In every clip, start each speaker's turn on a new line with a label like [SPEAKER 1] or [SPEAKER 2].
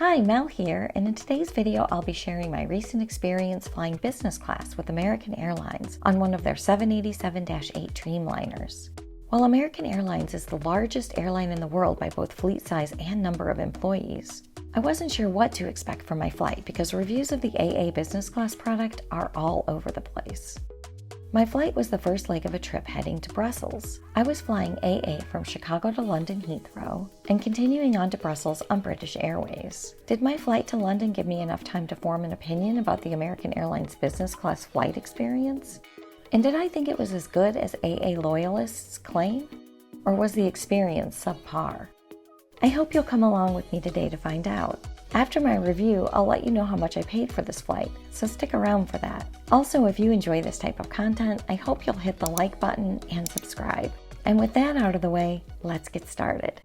[SPEAKER 1] Hi, Mel here, and in today's video I'll be sharing my recent experience flying business class with American Airlines on one of their 787-8 Dreamliners. While American Airlines is the largest airline in the world by both fleet size and number of employees, I wasn't sure what to expect from my flight because reviews of the AA business class product are all over the place. My flight was the first leg of a trip heading to Brussels. I was flying AA from Chicago to London Heathrow and continuing on to Brussels on British Airways. Did my flight to London give me enough time to form an opinion about the American Airlines business class flight experience? And did I think it was as good as AA loyalists claim? Or was the experience subpar? I hope you'll come along with me today to find out. After my review, I'll let you know how much I paid for this flight, so stick around for that. Also, if you enjoy this type of content, I hope you'll hit the like button and subscribe. And with that out of the way, let's get started.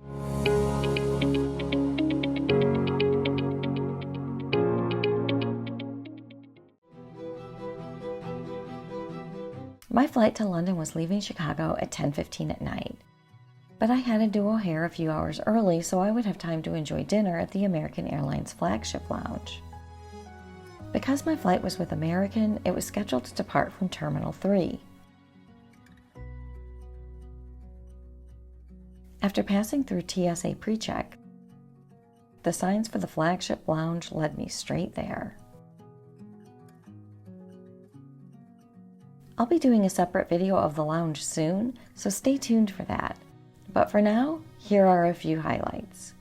[SPEAKER 1] My flight to London was leaving Chicago at 10:15 at night. But I had to do O'Hare a few hours early so I would have time to enjoy dinner at the American Airlines flagship lounge. Because my flight was with American, it was scheduled to depart from Terminal 3. After passing through TSA pre-check, the signs for the flagship lounge led me straight there. I'll be doing a separate video of the lounge soon, so stay tuned for that. But for now, here are a few highlights.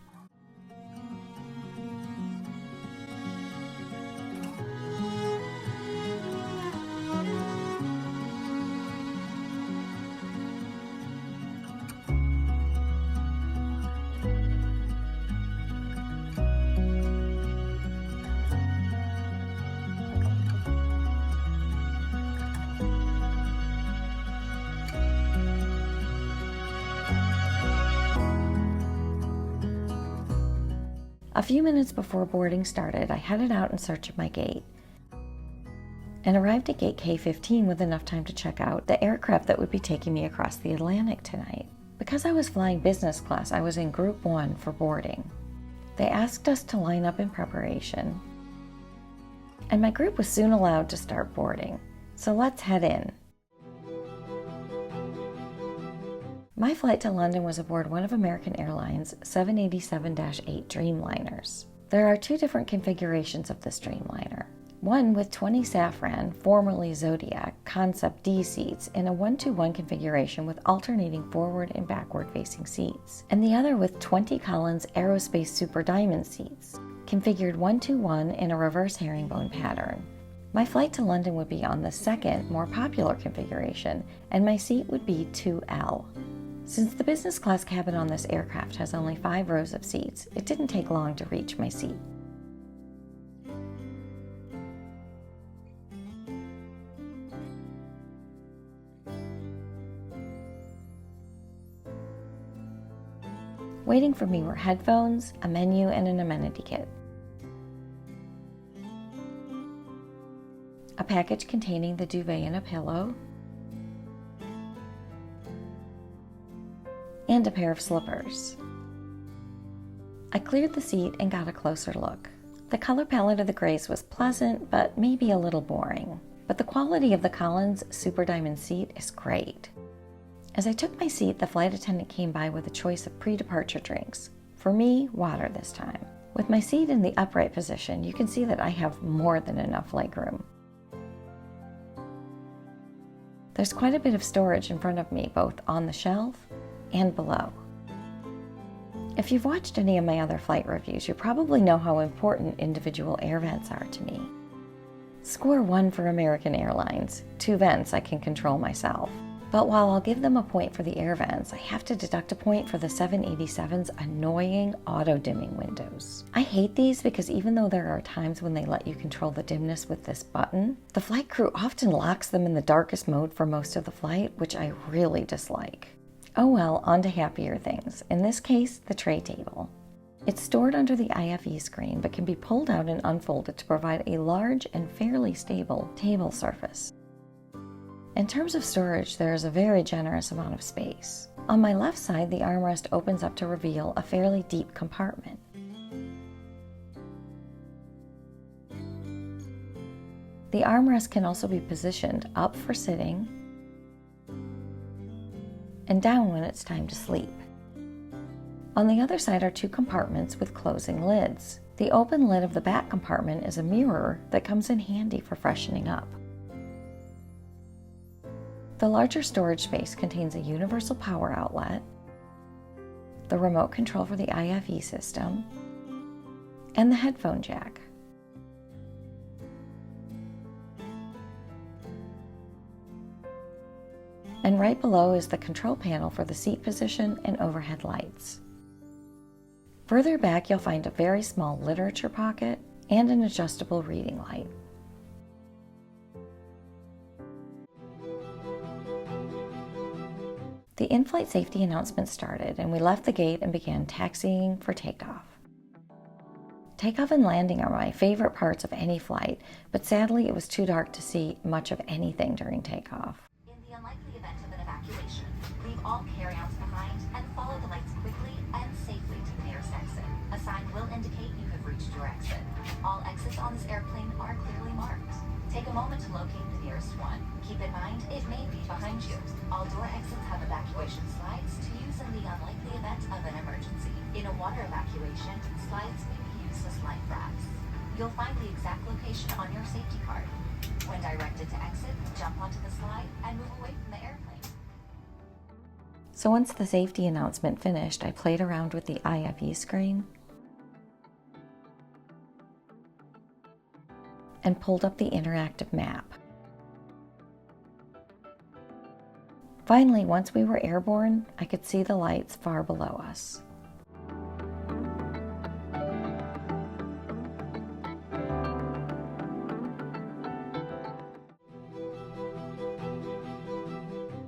[SPEAKER 1] A few minutes before boarding started, I headed out in search of my gate and arrived at gate K15 with enough time to check out the aircraft that would be taking me across the Atlantic tonight. Because I was flying business class, I was in Group 1 for boarding. They asked us to line up in preparation, and my group was soon allowed to start boarding. So let's head in. My flight to London was aboard one of American Airlines' 787-8 Dreamliners. There are two different configurations of this Dreamliner. One with 20 Safran, formerly Zodiac, Concept D seats in a 1-2-1 configuration with alternating forward and backward facing seats, and the other with 20 Collins Aerospace Super Diamond seats, configured 1-2-1 in a reverse herringbone pattern. My flight to London would be on the second, more popular configuration, and my seat would be 2L. Since the business class cabin on this aircraft has only 5 rows of seats, it didn't take long to reach my seat. Waiting for me were headphones, a menu, and an amenity kit. A package containing the duvet and a pillow, and a pair of slippers. I cleared the seat and got a closer look. The color palette of the grays was pleasant, but maybe a little boring. But the quality of the Collins Super Diamond seat is great. As I took my seat, the flight attendant came by with a choice of pre-departure drinks. For me, water this time. With my seat in the upright position, you can see that I have more than enough legroom. There's quite a bit of storage in front of me, both on the shelf and below. If you've watched any of my other flight reviews, you probably know how important individual air vents are to me. Score 1 for American Airlines, 2 vents I can control myself. But while I'll give them a point for the air vents, I have to deduct a point for the 787's annoying auto-dimming windows. I hate these because even though there are times when they let you control the dimness with this button, the flight crew often locks them in the darkest mode for most of the flight, which I really dislike. Oh well, on to happier things. In this case, the tray table. It's stored under the IFE screen, but can be pulled out and unfolded to provide a large and fairly stable table surface. In terms of storage, there is a very generous amount of space. On my left side, the armrest opens up to reveal a fairly deep compartment. The armrest can also be positioned up for sitting and down when it's time to sleep. On the other side are 2 compartments with closing lids. The open lid of the back compartment is a mirror that comes in handy for freshening up. The larger storage space contains a universal power outlet, the remote control for the IFE system, and the headphone jack. And right below is the control panel for the seat position and overhead lights. Further back, you'll find a very small literature pocket and an adjustable reading light. The in-flight safety announcement started, and we left the gate and began taxiing for takeoff. Takeoff and landing are my favorite parts of any flight, but sadly it was too dark to see much of anything during takeoff.
[SPEAKER 2] In the unlikely event of an evacuation, leave all carry-outs behind and follow the lights quickly and safely to the nearest exit. A sign will indicate you have reached your exit. All exits on this airplane are clearly marked. Take a moment to locate the nearest one. Keep in mind, it may be behind you. All door exits have evacuation slides to use in the unlikely event of an emergency. In a water evacuation, slides may be used as life rafts. You'll find the exact location on your safety card. When directed to exit, jump onto the slide and move away from the airplane.
[SPEAKER 1] So once the safety announcement finished, I played around with the IFE screen and pulled up the interactive map. Finally, once we were airborne, I could see the lights far below us.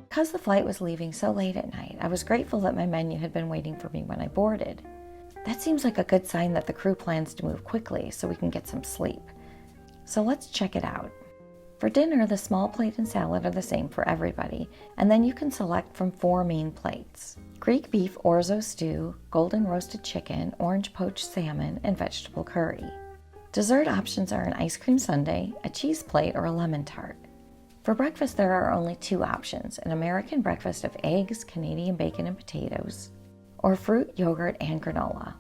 [SPEAKER 1] Because the flight was leaving so late at night, I was grateful that my menu had been waiting for me when I boarded. That seems like a good sign that the crew plans to move quickly so we can get some sleep. So let's check it out. For dinner, the small plate and salad are the same for everybody, and then you can select from 4 main plates: Greek beef orzo stew, golden roasted chicken, orange poached salmon, and vegetable curry. Dessert options are an ice cream sundae, a cheese plate, or a lemon tart. For breakfast, there are only 2 options: an American breakfast of eggs, Canadian bacon and potatoes, or fruit, yogurt, and granola.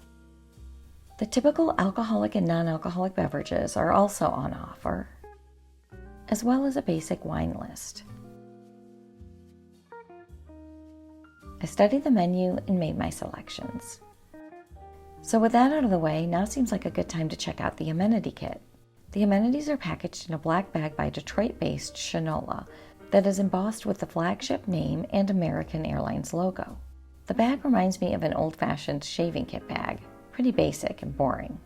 [SPEAKER 1] The typical alcoholic and non-alcoholic beverages are also on offer, as well as a basic wine list. I studied the menu and made my selections. So with that out of the way, now seems like a good time to check out the Amenity Kit. The amenities are packaged in a black bag by Detroit-based Shinola that is embossed with the flagship name and American Airlines logo. The bag reminds me of an old-fashioned shaving kit bag, pretty basic and boring.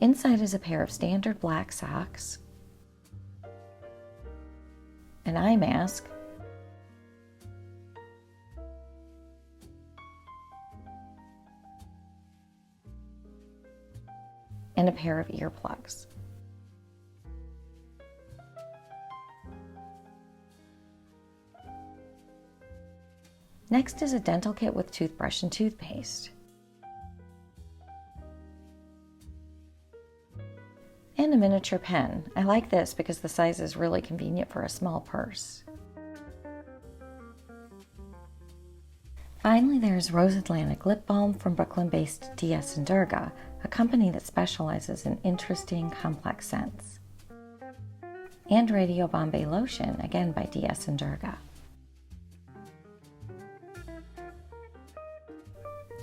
[SPEAKER 1] Inside is a pair of standard black socks, an eye mask, and a pair of earplugs. Next is a dental kit with toothbrush and toothpaste. And a miniature pen. I like this because the size is really convenient for a small purse. Finally, there's Rose Atlantic lip balm from Brooklyn-based DS & Durga, a company that specializes in interesting, complex scents. And Radio Bombay lotion, again by DS & Durga.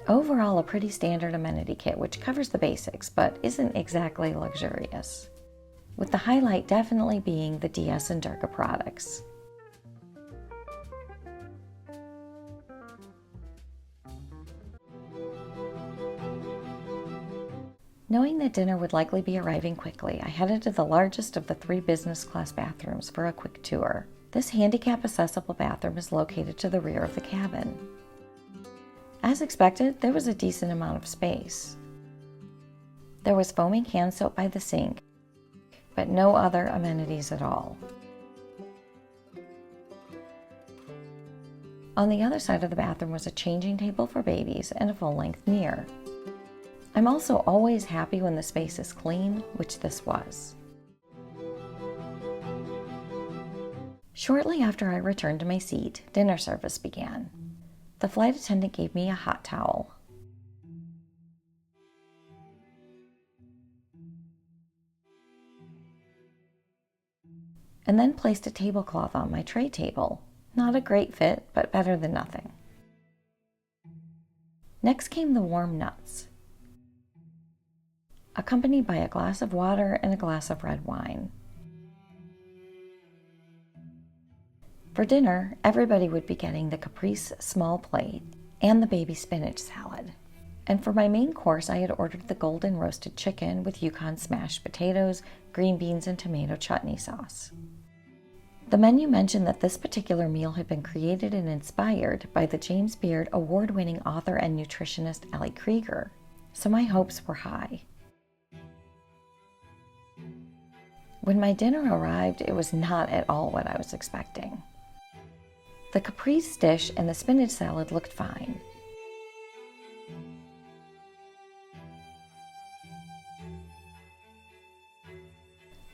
[SPEAKER 1] Overall, a pretty standard amenity kit which covers the basics but isn't exactly luxurious, with the highlight definitely being the DS & Durga products. Knowing that dinner would likely be arriving quickly, I headed to the largest of the 3 business class bathrooms for a quick tour. This handicap accessible bathroom is located to the rear of the cabin. As expected, there was a decent amount of space. There was foaming hand soap by the sink, but no other amenities at all. On the other side of the bathroom was a changing table for babies and a full-length mirror. I'm also always happy when the space is clean, which this was. Shortly after I returned to my seat, dinner service began. The flight attendant gave me a hot towel. And then placed a tablecloth on my tray table. Not a great fit, but better than nothing. Next came the warm nuts, accompanied by a glass of water and a glass of red wine. For dinner, everybody would be getting the caprese small plate and the baby spinach salad. And for my main course, I had ordered the golden roasted chicken with Yukon smashed potatoes, green beans, and tomato chutney sauce. The menu mentioned that this particular meal had been created and inspired by the James Beard award-winning author and nutritionist Ellie Krieger, so my hopes were high. When my dinner arrived, it was not at all what I was expecting. The caprese dish and the spinach salad looked fine.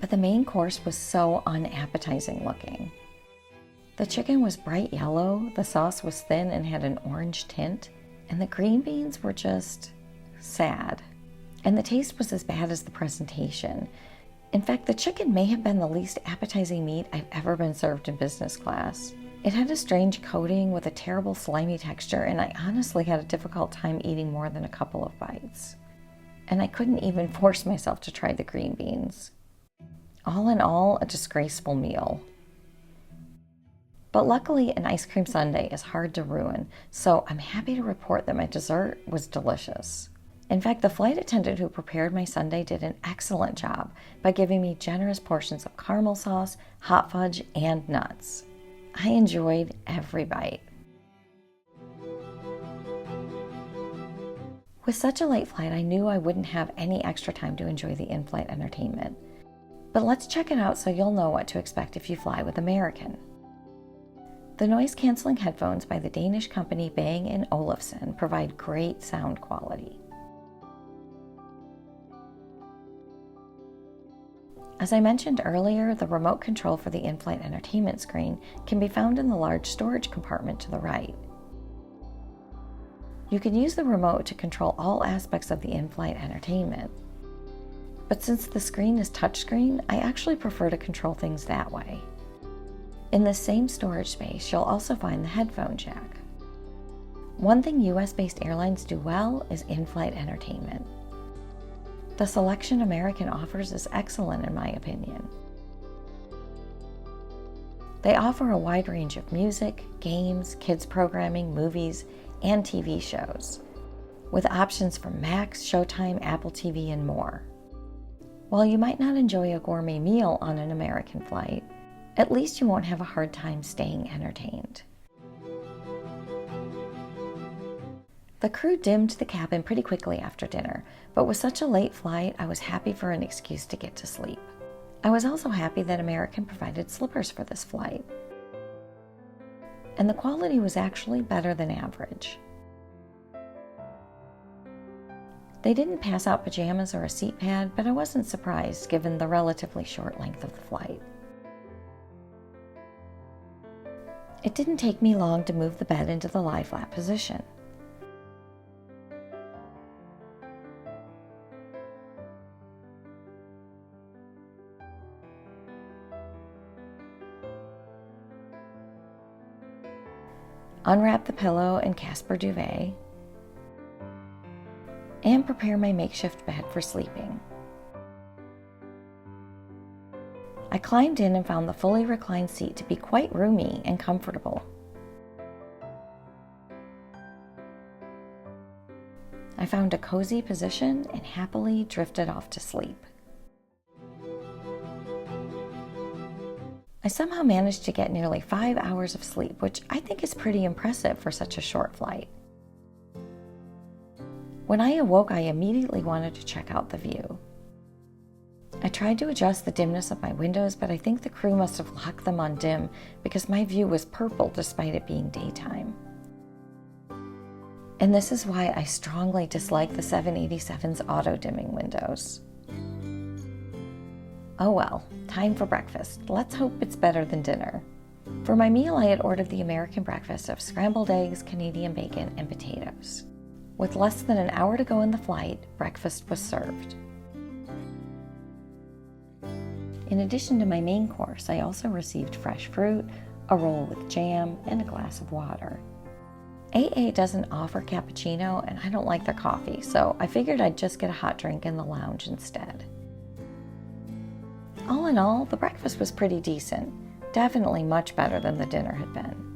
[SPEAKER 1] But the main course was so unappetizing looking. The chicken was bright yellow, the sauce was thin and had an orange tint, and the green beans were just sad. And the taste was as bad as the presentation. In fact, the chicken may have been the least appetizing meat I've ever been served in business class. It had a strange coating with a terrible slimy texture, and I honestly had a difficult time eating more than a couple of bites. And I couldn't even force myself to try the green beans. All in all, a disgraceful meal. But luckily, an ice cream sundae is hard to ruin, so I'm happy to report that my dessert was delicious. In fact, the flight attendant who prepared my sundae did an excellent job by giving me generous portions of caramel sauce, hot fudge, and nuts. I enjoyed every bite. With such a late flight, I knew I wouldn't have any extra time to enjoy the in-flight entertainment. But let's check it out so you'll know what to expect if you fly with American. The noise-canceling headphones by the Danish company Bang & Olufsen provide great sound quality. As I mentioned earlier, the remote control for the in-flight entertainment screen can be found in the large storage compartment to the right. You can use the remote to control all aspects of the in-flight entertainment. But since the screen is touchscreen, I actually prefer to control things that way. In the same storage space, you'll also find the headphone jack. One thing US-based airlines do well is in-flight entertainment. The selection American offers is excellent in my opinion. They offer a wide range of music, games, kids programming, movies, and TV shows, with options from Max, Showtime, Apple TV, and more. While you might not enjoy a gourmet meal on an American flight, at least you won't have a hard time staying entertained. The crew dimmed the cabin pretty quickly after dinner, but with such a late flight, I was happy for an excuse to get to sleep. I was also happy that American provided slippers for this flight. And the quality was actually better than average. They didn't pass out pajamas or a seat pad, but I wasn't surprised given the relatively short length of the flight. It didn't take me long to move the bed into the lie-flat position. Unwrap the pillow and Casper duvet, and prepare my makeshift bed for sleeping. I climbed in and found the fully reclined seat to be quite roomy and comfortable. I found a cozy position and happily drifted off to sleep. I somehow managed to get nearly 5 hours of sleep, which I think is pretty impressive for such a short flight. When I awoke, I immediately wanted to check out the view. I tried to adjust the dimness of my windows, but I think the crew must have locked them on dim because my view was purple despite it being daytime. And this is why I strongly dislike the 787's auto-dimming windows. Oh well, time for breakfast. Let's hope it's better than dinner. For my meal, I had ordered the American breakfast of scrambled eggs, Canadian bacon, and potatoes. With less than an hour to go in the flight, breakfast was served. In addition to my main course, I also received fresh fruit, a roll with jam, and a glass of water. AA doesn't offer cappuccino, and I don't like their coffee, so I figured I'd just get a hot drink in the lounge instead. All in all, the breakfast was pretty decent, definitely much better than the dinner had been.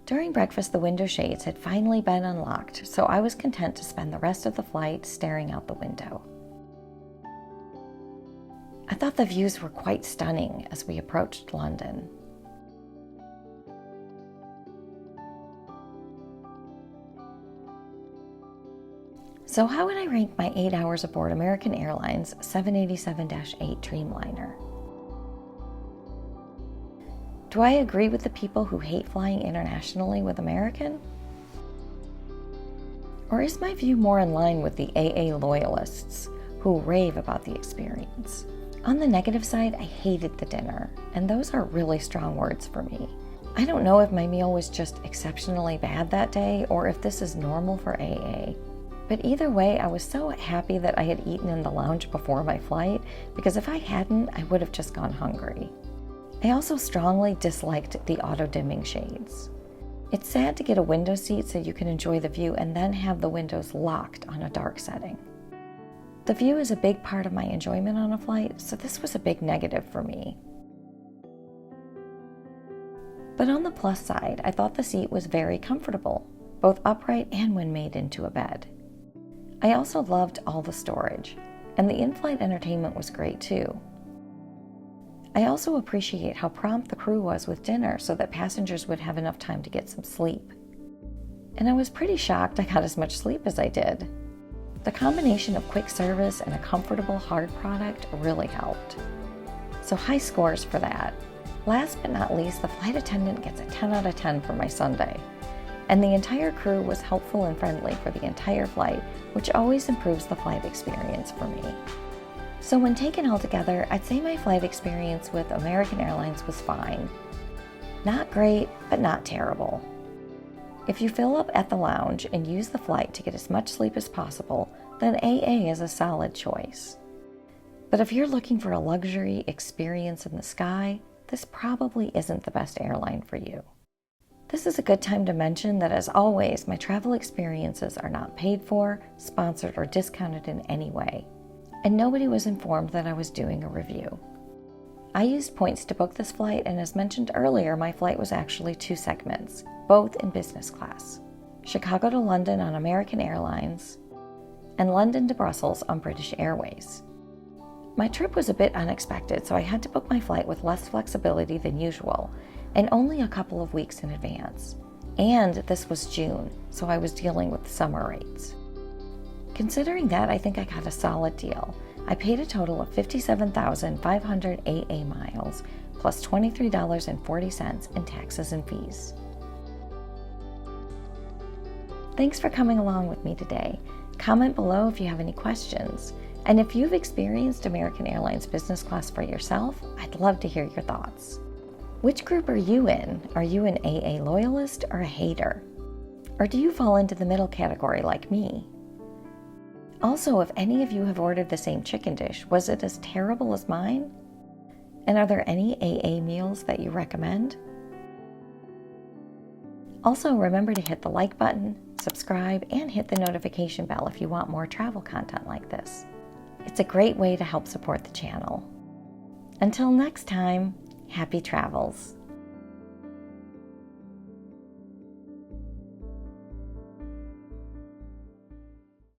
[SPEAKER 1] During breakfast, the window shades had finally been unlocked, so I was content to spend the rest of the flight staring out the window. I thought the views were quite stunning as we approached London. So how would I rank my 8 hours aboard American Airlines 787-8 Dreamliner? Do I agree with the people who hate flying internationally with American? Or is my view more in line with the AA loyalists who rave about the experience? On the negative side, I hated the dinner, and those are really strong words for me. I don't know if my meal was just exceptionally bad that day or if this is normal for AA. But either way, I was so happy that I had eaten in the lounge before my flight, because if I hadn't, I would have just gone hungry. I also strongly disliked the auto-dimming shades. It's sad to get a window seat so you can enjoy the view and then have the windows locked on a dark setting. The view is a big part of my enjoyment on a flight, so this was a big negative for me. But on the plus side, I thought the seat was very comfortable, both upright and when made into a bed. I also loved all the storage, and the in-flight entertainment was great too. I also appreciate how prompt the crew was with dinner so that passengers would have enough time to get some sleep. And I was pretty shocked I got as much sleep as I did. The combination of quick service and a comfortable hard product really helped. So high scores for that. Last but not least, the flight attendant gets a 10 out of 10 for my Sunday. And the entire crew was helpful and friendly for the entire flight, which always improves the flight experience for me. So when taken all together, I'd say my flight experience with American Airlines was fine. Not great, but not terrible. If you fill up at the lounge and use the flight to get as much sleep as possible, then AA is a solid choice. But if you're looking for a luxury experience in the sky, this probably isn't the best airline for you. This is a good time to mention that, as always, my travel experiences are not paid for, sponsored, or discounted in any way, and nobody was informed that I was doing a review. I used points to book this flight, and as mentioned earlier, my flight was actually 2 segments, both in business class. Chicago to London on American Airlines, and London to Brussels on British Airways. My trip was a bit unexpected, so I had to book my flight with less flexibility than usual, and only a couple of weeks in advance. And this was June, so I was dealing with summer rates. Considering that, I think I got a solid deal. I paid a total of 57,500 AA miles, plus $23.40 in taxes and fees. Thanks for coming along with me today. Comment below if you have any questions. And if you've experienced American Airlines business class for yourself, I'd love to hear your thoughts. Which group are you in? Are you an AA loyalist or a hater? Or do you fall into the middle category like me? Also, if any of you have ordered the same chicken dish, was it as terrible as mine? And are there any AA meals that you recommend? Also, remember to hit the like button, subscribe, and hit the notification bell if you want more travel content like this. It's a great way to help support the channel. Until next time, happy travels.